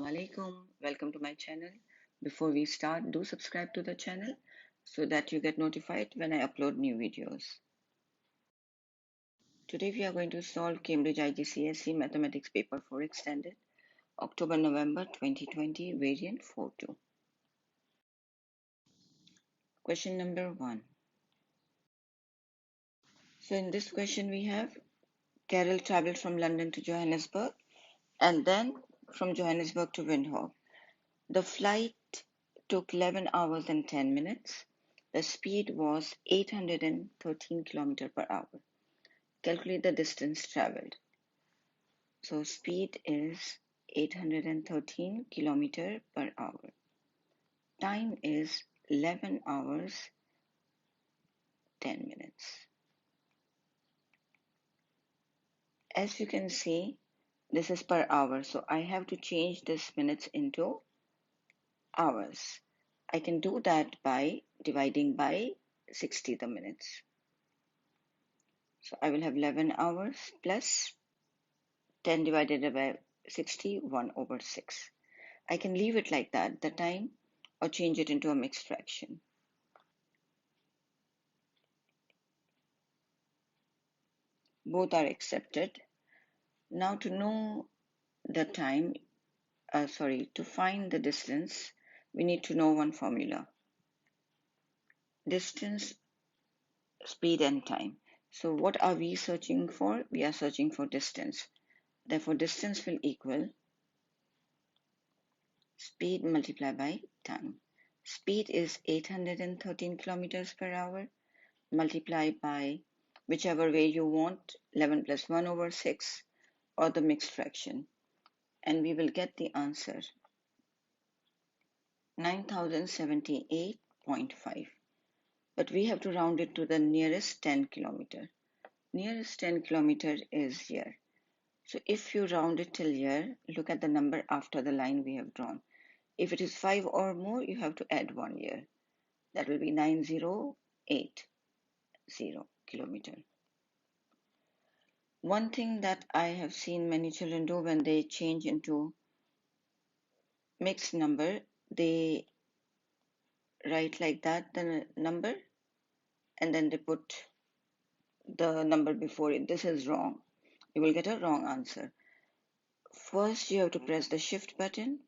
Assalamualaikum. Welcome to my channel. Before we start, do subscribe to the channel so that you get notified when I upload new videos. Today we are going to solve Cambridge GCSE Mathematics Paper 4 Extended, October-November 2020, variant 4.2. Question number 1. So in this question we have Carol traveled from London to Johannesburg and then from Johannesburg to Windhoek. The flight took 11 hours and 10 minutes. The speed was 813 km per hour. Calculate the distance traveled. So speed is 813 km per hour. Time is 11 hours 10 minutes. As you can see, this is per hour, so I have to change this minutes into hours. I can do that by dividing by 60 the minutes. So I will have 11 hours plus 10 divided by 60, 1/6. I can leave it like that, the time, or change it into a mixed fraction. Both are accepted. Now to know the time, to find the distance, we need to know one formula. Distance, speed and time. So what are we searching for? We are searching for distance. Therefore, distance will equal speed multiplied by time. Speed is 813 kilometers per hour multiplied by whichever way you want, 11 plus 1/6 or the mixed fraction. And we will get the answer 9078.5. But we have to round it to the nearest 10 kilometer. Nearest 10 kilometer is here. So if you round it till here, look at the number after the line we have drawn. If it is 5 or more, you have to add 1 here. That will be 9080 kilometer. One thing that I have seen many children do when they change into mixed number, they write like that the number and then they put the number before it. This is wrong. You will get a wrong answer. First, you have to press the shift button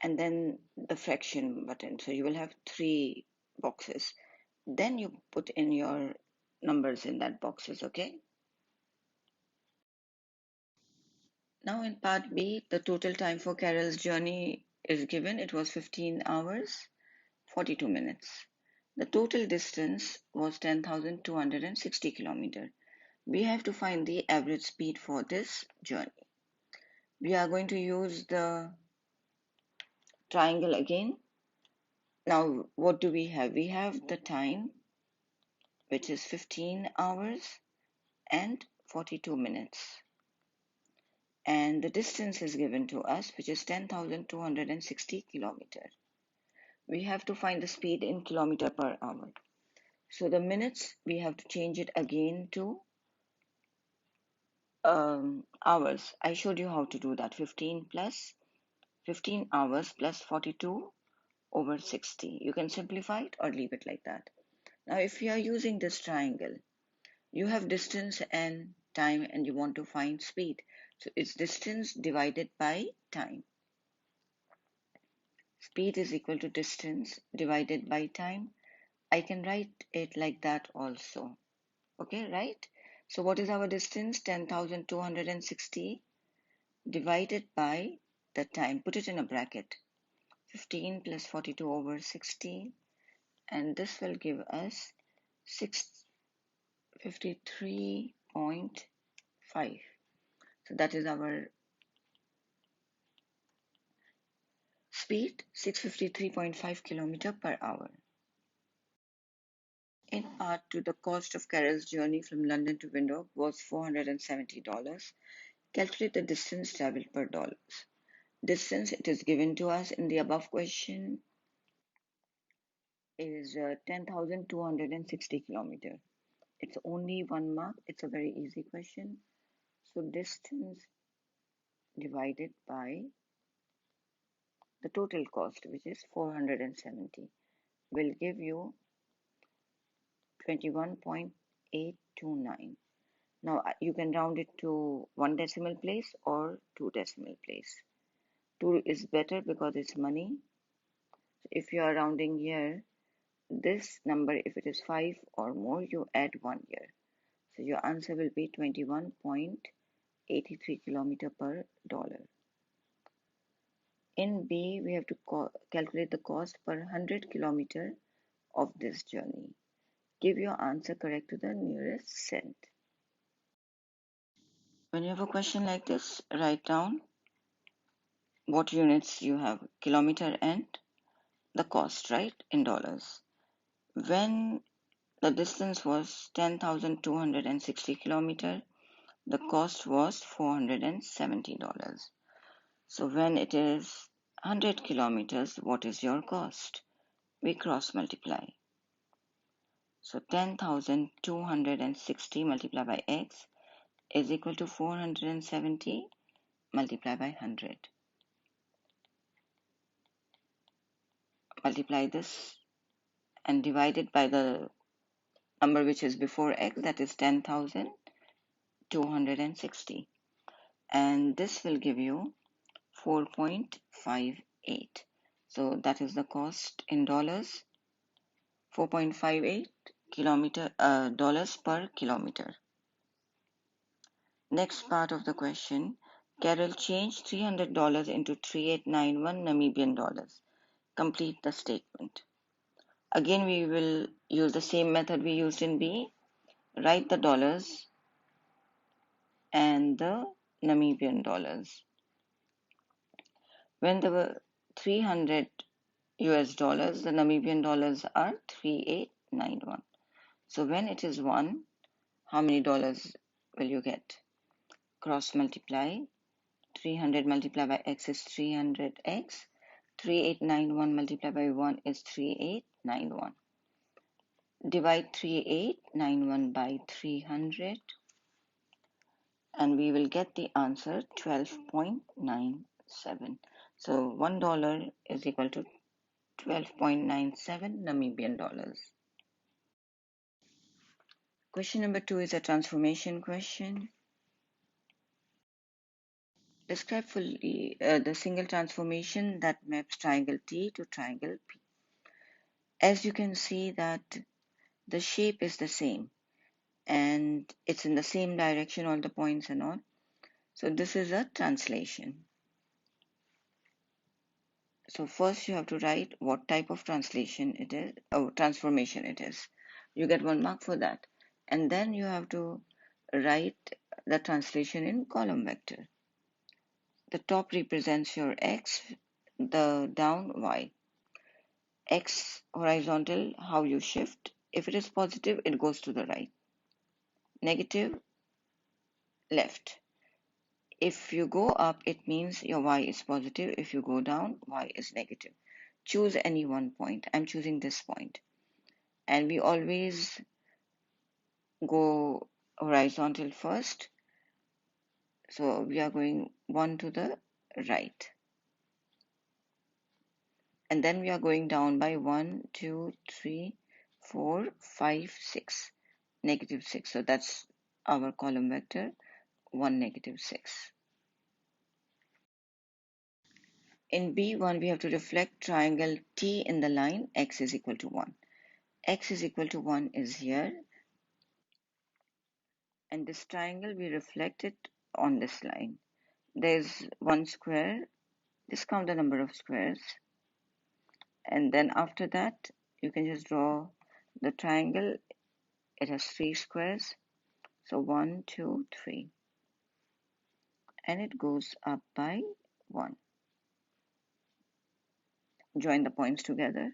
and then the fraction button. So you will have 3 boxes. Then you put in your numbers in that boxes, okay? Now in part B, the total time for Carol's journey is given. It was 15 hours, 42 minutes. The total distance was 10,260 kilometers. We have to find the average speed for this journey. We are going to use the triangle again. Now, what do we have? We have the time, which is 15 hours and 42 minutes. And the distance is given to us, which is 10,260 kilometers. We have to find the speed in kilometer per hour. So the minutes, we have to change it again to hours. I showed you how to do that. 15 hours plus 42/60. You can simplify it or leave it like that. Now, if you are using this triangle, you have distance and time and you want to find speed. So it's distance divided by time. Speed is equal to distance divided by time. I can write it like that also. Okay, right? So what is our distance? 10,260 divided by the time. Put it in a bracket. 15 plus 42/60. And this will give us 653.5. So that is our speed, 653.5 kilometers per hour. In part 2, the cost of Carol's journey from London to Windhoek was $470. Calculate the distance traveled per dollars. Distance, it is given to us in the above question, is 10,260 kilometers. It's only 1 mark. It's a very easy question. So distance divided by the total cost, which is 470, will give you 21.829. Now you can round it to 1 decimal place or 2 decimal place. 2 is better because it's money. If you are rounding here, this number, if it is 5 or more, you add 1 here. So your answer will be 21.83 kilometer per dollar. In B, we have to calculate the cost per 100 kilometer of this journey. Give your answer correct to the nearest cent. When you have a question like this, write down what units you have, kilometer and the cost, right, in dollars. When the distance was 10,260 kilometer, the cost was $470. So when it is 100 kilometers, what is your cost? We cross multiply. So 10,260 multiplied by x is equal to 470 multiplied by 100. Multiply this and divide it by the number which is before x, that is 10,260. And this will give you 4.58. So that is the cost in dollars, 4.58 dollars per kilometer. Next part of the question, Carol changed $300 into 3891 Namibian dollars. Complete the statement. Again, we will use the same method we used in B. Write the dollars and the Namibian dollars. When there were 300 US dollars, the Namibian dollars are 3891. So when it is 1, how many dollars will you get? Cross multiply. 300 multiplied by x is 300x. 3891 multiplied by 1 is 3891. Divide 3891 by 300 and we will get the answer 12.97. So $1 is equal to 12.97 Namibian dollars. Question number 2 is a transformation question. Describe fully the single transformation that maps triangle T to triangle P. As you can see that the shape is the same and it's in the same direction, all the points and all. So this is a translation. So first you have to write what type of translation it is, or transformation it is. You get 1 mark for that. And then you have to write the translation in column vector. The top represents your x, the down y. X horizontal, how you shift. If it is positive, it goes to the right. Negative, left. If you go up, it means your y is positive. If you go down, y is negative. Choose any one point. I'm choosing this point. And we always go horizontal first. So we are going 1 to the right. And then we are going down by 1, 2, 3, 4, 5, 6. Negative 6. So that's our column vector, 1, negative 6. In B1, we have to reflect triangle T in the line x is equal to 1. X is equal to 1 is here. And this triangle, we reflect it on this line. There's 1 square. Just count the number of squares. And then after that, you can just draw the triangle. It has 3 squares. So 1, 2, 3. And it goes up by 1. Join the points together.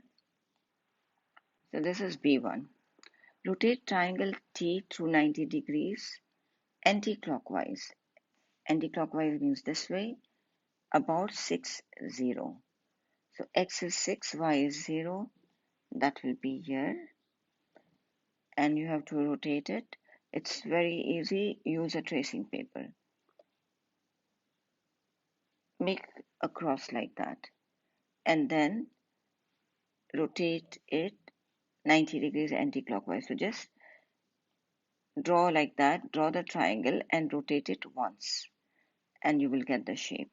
So this is B1. Rotate triangle T through 90 degrees anti-clockwise. Anti-clockwise means this way, about 6, 0. So x is 6, y is 0. That will be here. And you have to rotate it. It's very easy. Use a tracing paper. Make a cross like that. and then rotate it 90 degrees anti-clockwise. So just draw like that, draw the triangle and rotate it once, and you will get the shape.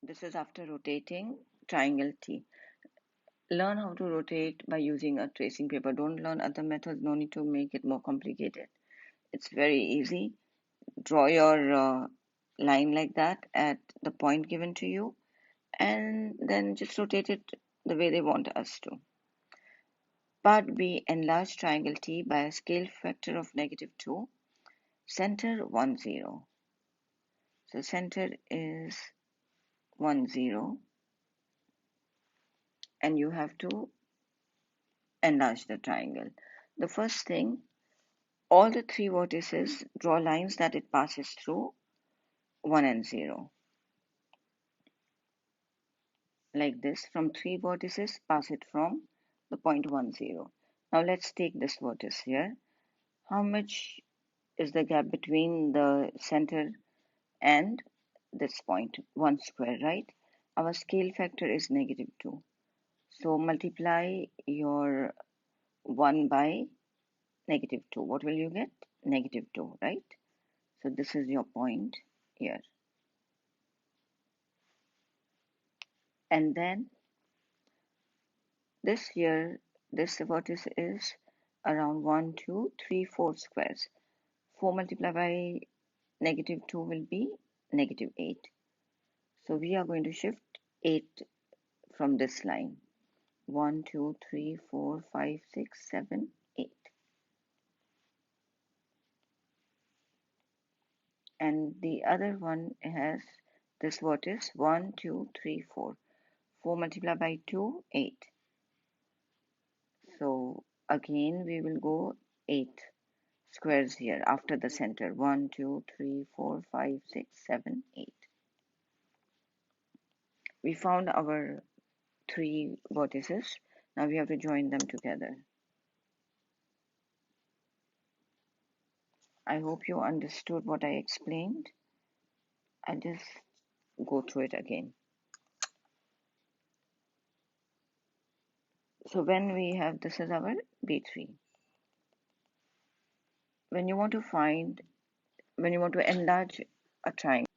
This is after rotating triangle T. Learn how to rotate by using a tracing paper. Don't learn other methods, no need to make it more complicated. It's very easy. Draw your line like that at the point given to you, and then just rotate it the way they want us to. Part B, enlarge triangle T by a scale factor of -2, center 1, 0. So center is 1, 0, and you have to enlarge the triangle. The first thing, all the three vertices, draw lines that it passes through 1 and 0. Like this, from three vertices, pass it from the point 1, 0. Now let's take this vertex here. How much is the gap between the center and this point? 1 square, right? Our scale factor is -2. So multiply your 1 by -2. What will you get? -2, right? So this is your point here. And then this here, this vertex is around 1, 2, 3, 4 squares. 4 multiplied by -2 will be -8. So we are going to shift 8 from this line. 1, 2, 3, 4, 5, 6, 7, 8. And the other one has this vertex 1, 2, 3, 4. 4 multiplied by 2, 8. So again we will go 8 squares here after the center. 1, 2, 3, 4, 5, 6, 7, 8. We found our three vertices. Now we have to join them together. I hope you understood what I explained. I'll just go through it again. So when we have, this is our B3. When you want to enlarge a triangle,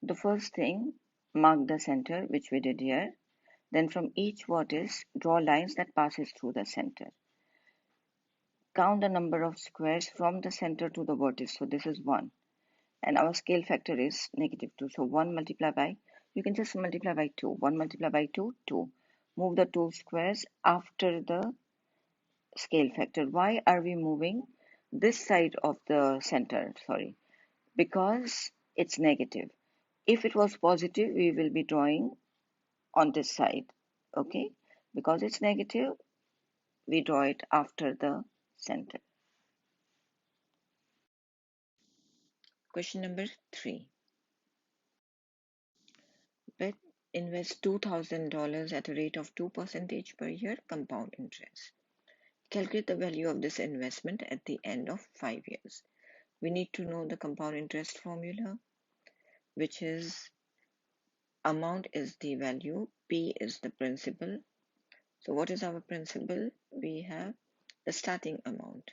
the first thing, mark the center, which we did here. Then from each vertex, draw lines that passes through the center. Count the number of squares from the center to the vertex. So this is 1. And our scale factor is -2. So 1 multiplied by, you can just multiply by 2. 1 multiplied by 2, 2. Move the 2 squares after the scale factor. Why are we moving this side of the center? Sorry, because it's negative. If it was positive, we will be drawing on this side. Okay, because it's negative, we draw it after the center. Question number 3. Bet invest $2,000 at a rate of 2% per year compound interest. Calculate the value of this investment at the end of 5 years. We need to know the compound interest formula, which is amount is the value, P is the principal. So what is our principal? We have the starting amount.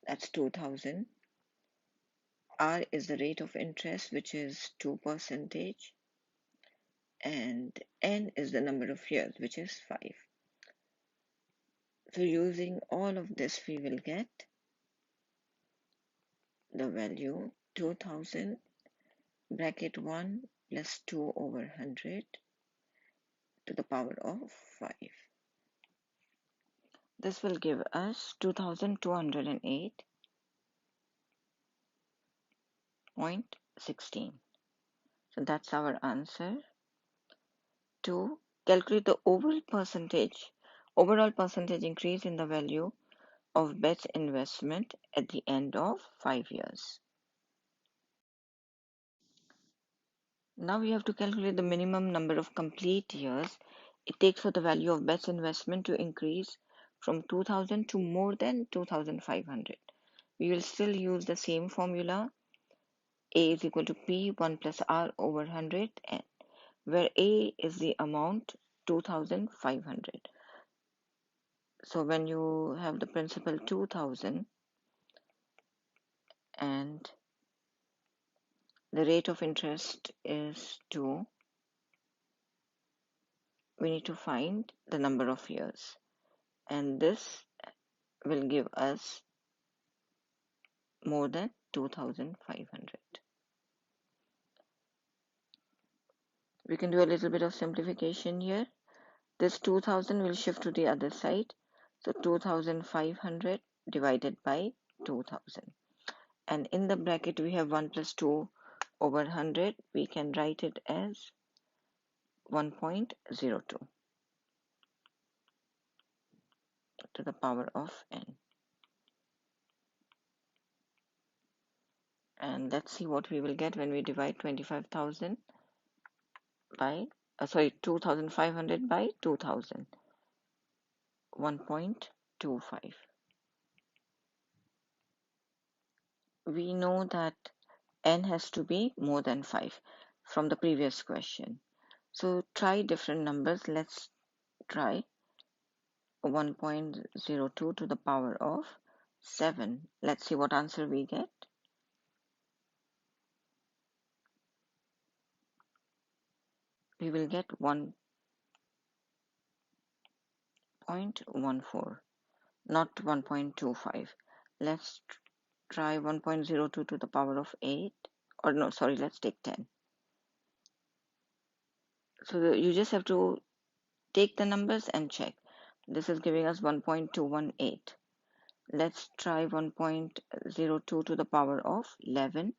That's 2,000. R is the rate of interest, which is 2%. And N is the number of years, which is 5. So using all of this, we will get the value 2000 bracket 1 plus 2 over 100 to the power of 5. This will give us 2208.16. So that's our answer. To calculate the overall percentage increase in the value of Bet's investment at the end of 5 years. Now we have to calculate the minimum number of complete years it takes for the value of Bet's investment to increase from 2000 to more than 2500. We will still use the same formula. A is equal to P 1 plus R over 100. And where A is the amount 2,500. So when you have the principal 2,000 and the rate of interest is 2, we need to find the number of years. And this will give us more than 2,500. We can do a little bit of simplification here. This 2,000 will shift to the other side. So 2,500 divided by 2,000. And in the bracket we have 1 plus 2 over 100. We can write it as 1.02 to the power of n. And let's see what we will get when we divide 25,000 by 2,500 by 2,000. 1.25. We know that n has to be more than 5 from the previous question. So try different numbers. Let's try 1.02 to the power of 7. Let's see what answer we get. We will get 1.14, not 1.25. Let's try 1.02 to the power of 8. Or no, sorry, let's take 10. So you just have to take the numbers and check. This is giving us 1.218. Let's try 1.02 to the power of 11.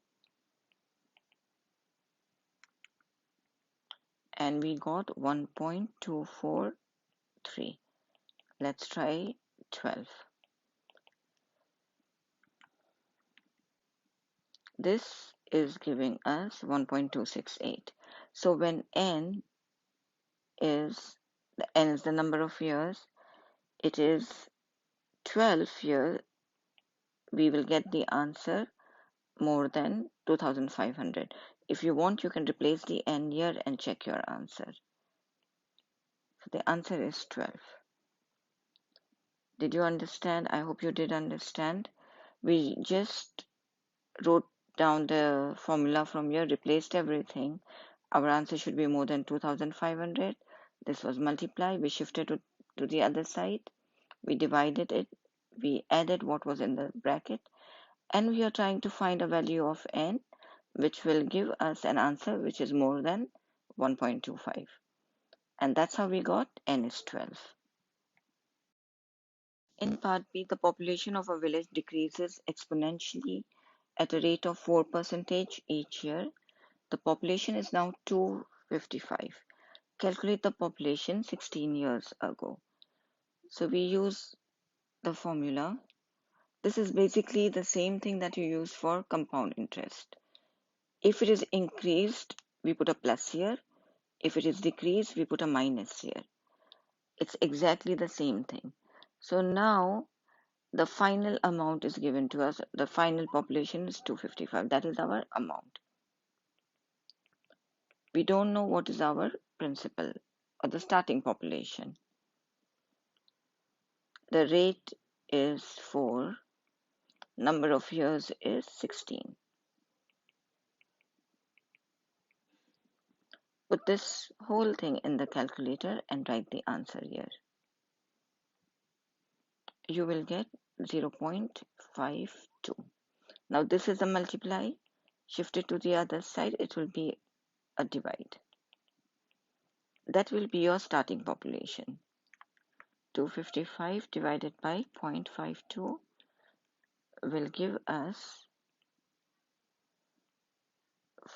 And we got 1.243. Let's try 12. This is giving us 1.268. So when n is the number of years, it is 12 years, we will get the answer more than 2,500. If you want, you can replace the n here and check your answer. So the answer is 12. Did you understand? I hope you did understand. We just wrote down the formula from here, replaced everything. Our answer should be more than 2,500. This was multiply. We shifted it to the other side. We divided it. We added what was in the bracket. And we are trying to find a value of n, which will give us an answer which is more than 1.25. And that's how we got n is 12. In part B, the population of a village decreases exponentially at a rate of 4% each year. The population is now 255. Calculate the population 16 years ago. So we use the formula. This is basically the same thing that you use for compound interest. If it is increased, we put a plus here. If it is decreased, we put a minus here. It's exactly the same thing. So now the final amount is given to us. The final population is 255. That is our amount. We don't know what is our principal or the starting population. The rate is 4. Number of years is 16. Put this whole thing in the calculator and write the answer here. You will get 0.52. Now this is a multiply. Shift it to the other side, it will be a divide. That will be your starting population. 255 divided by 0.52 will give us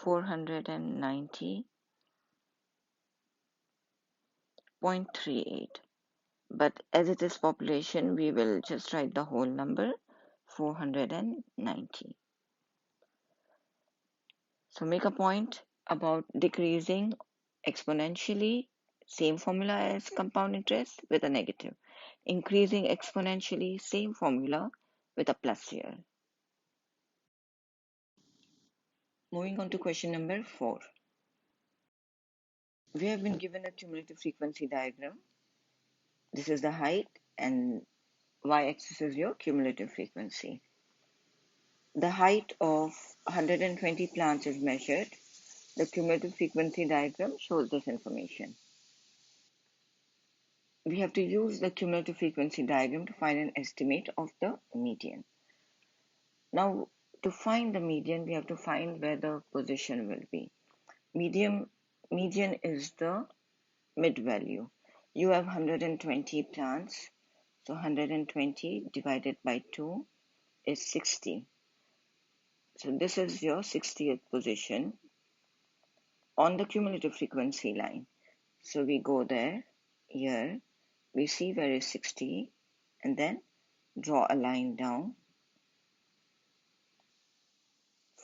490.38. But as it is population, we will just write the whole number, 490. So make a point about decreasing exponentially, same formula as compound interest with a negative. Increasing exponentially, same formula with a plus here. Moving on to question number 4. We have been given a cumulative frequency diagram. This is the height and y-axis is your cumulative frequency. The height of 120 plants is measured. The cumulative frequency diagram shows this information. We have to use the cumulative frequency diagram to find an estimate of the median. Now, to find the median, we have to find where the position will be. Median is the mid value. You have 120 plants, so 120 divided by 2 is 60. So this is your 60th position on the cumulative frequency line. So we go there, here, we see where is 60, and then draw a line down.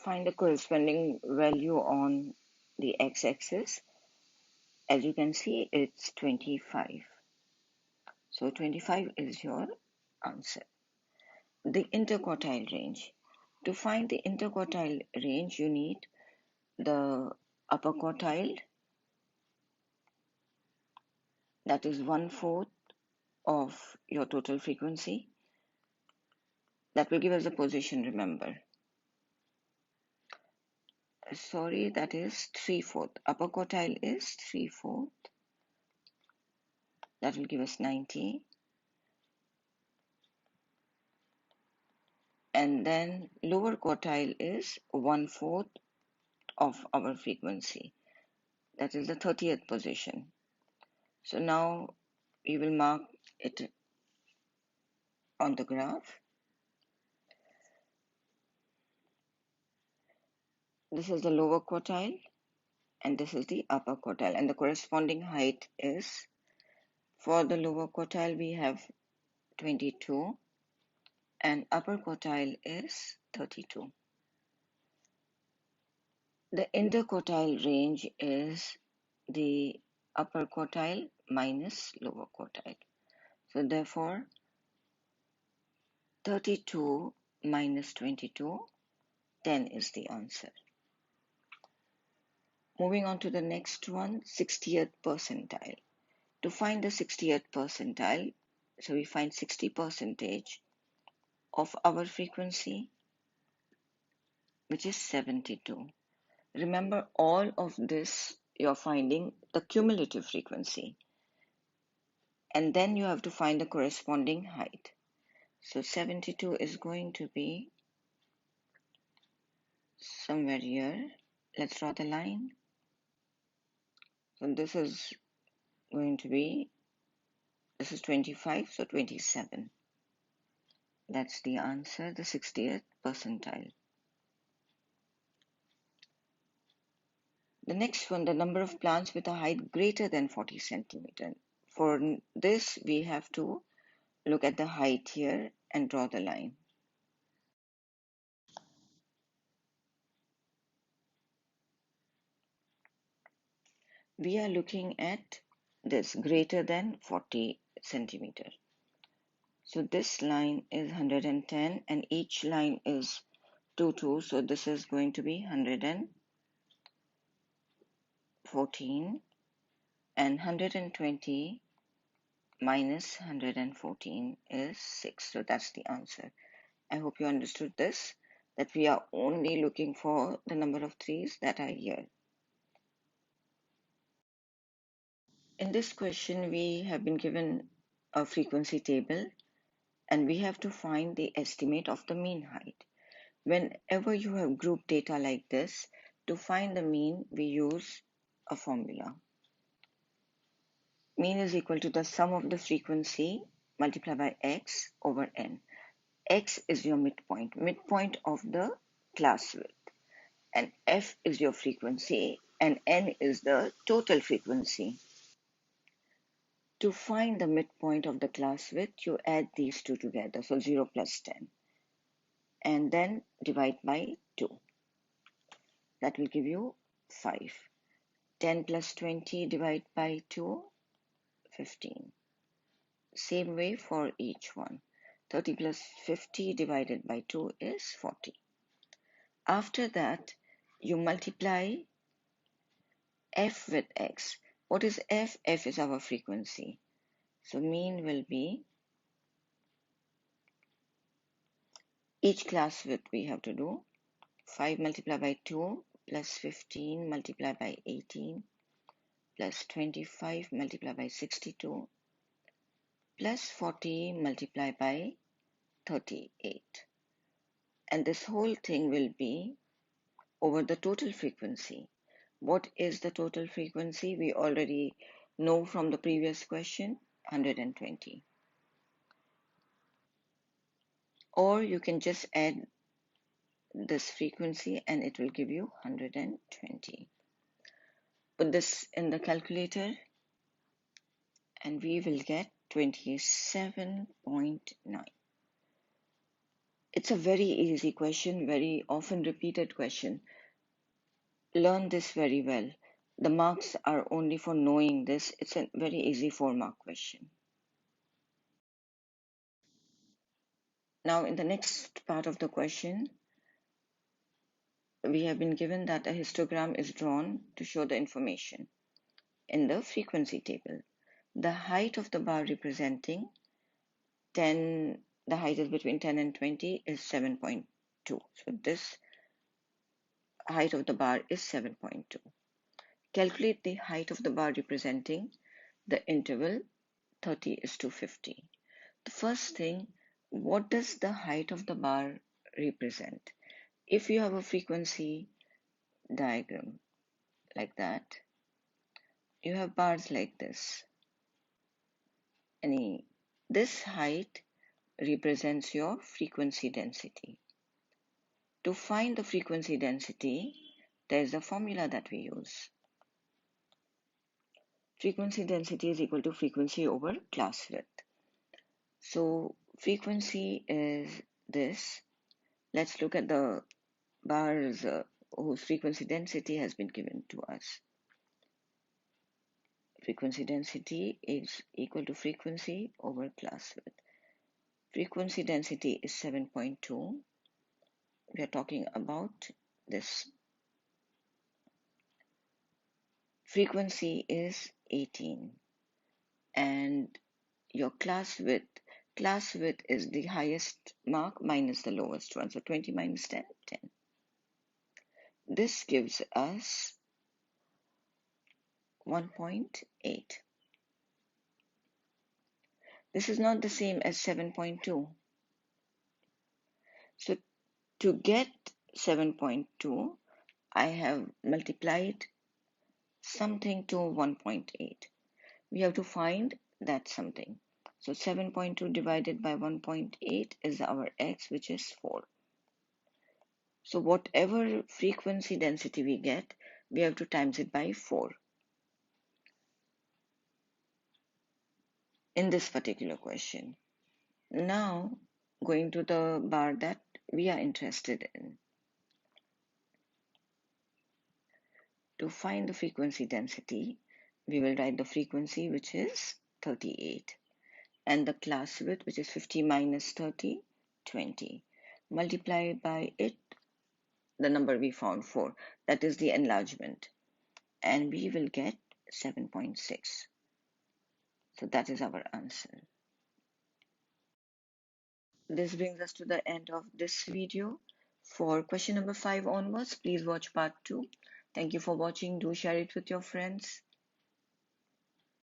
Find the corresponding value on the x-axis. As you can see, it's 25. So 25 is your answer. The interquartile range. To find the interquartile range, you need the upper quartile, that is 1/4 of your total frequency. That will give us the position, remember. Sorry, that is 3/4. Upper quartile is 3/4. That will give us 90. And then lower quartile is 1/4 of our frequency. That is the 30th position. So now we will mark it on the graph. This is the lower quartile and this is the upper quartile, and the corresponding height is, for the lower quartile we have 22 and upper quartile is 32. The interquartile range is the upper quartile minus lower quartile. So therefore 32 minus 22, 10 is the answer. Moving on to the next one, 60th percentile. To find the 60th percentile, so we find 60% of our frequency, which is 72. Remember, all of this you're finding the cumulative frequency, and then you have to find the corresponding height. So 72 is going to be somewhere here. Let's draw the line. So this is going to be, this is 25, so 27. That's the answer, the 60th percentile. The next one, the number of plants with a height greater than 40 centimeters. For this, we have to look at the height here and draw the line. We are looking at this, greater than 40 centimeters. So this line is 110 and each line is 2, so this is going to be 114, and 120 minus 114 is 6. So that's the answer. I hope you understood this, that we are only looking for the number of trees that are here. In this question, we have been given a frequency table and we have to find the estimate of the mean height. Whenever you have group data like this, to find the mean, we use a formula. Mean is equal to the sum of the frequency multiplied by x over n. X is your midpoint of the class width, and f is your frequency, and n is the total frequency. To find the midpoint of the class width, you add these two together, so 0 plus 10, and then divide by 2. That will give you 5. 10 plus 20 divide by 2, 15. Same way for each one. 30 plus 50 divided by 2 is 40. After that, you multiply f with x. What is f? F is our frequency. So mean will be, each class width we have to do, 5 multiplied by 2 plus 15 multiplied by 18 plus 25 multiplied by 62 plus 40 multiplied by 38. And this whole thing will be over the total frequency. What is the total frequency? We already know from the previous question, 120. Or you can just add this frequency and it will give you 120. Put this in the calculator and we will get 27.9. It's a very easy question, very often repeated question. Learn this very well. The marks are only for knowing this. It's a very easy 4-mark question. Now, in the next part of the question, we have been given that a histogram is drawn to show the information in the frequency table. The height of the bar representing 10, the height is between 10 and 20 is 7.2. So this height of the bar is 7.2. Calculate the height of the bar representing the interval 30 is to 50. The first thing, what does the height of the bar represent? If you have a frequency diagram like that, you have bars like this. This height represents your frequency density. To find the frequency density, there is a formula that we use. Frequency density is equal to frequency over class width. So frequency is this. Let's look at the bars whose frequency density has been given to us. Frequency density is equal to frequency over class width. Frequency density is 7.2. We are talking about this. Frequency is 18. And your class width is the highest mark minus the lowest one. So 20 minus 10, 10. This gives us 1.8. This is not the same as 7.2. So to get 7.2, I have multiplied something to 1.8. We have to find that something. So 7.2 divided by 1.8 is our x, which is 4. So whatever frequency density we get, we have to times it by 4 in this particular question. Now, going to the bar that we are interested in. To find the frequency density, we will write the frequency, which is 38, and the class width, which is 50 minus 30, 20. Multiply by it, the number we found 4, that is the enlargement, and we will get 7.6. So that is our answer. This brings us to the end of this video. For question number 5 onwards, please watch part 2. Thank you for watching. Do share it with your friends.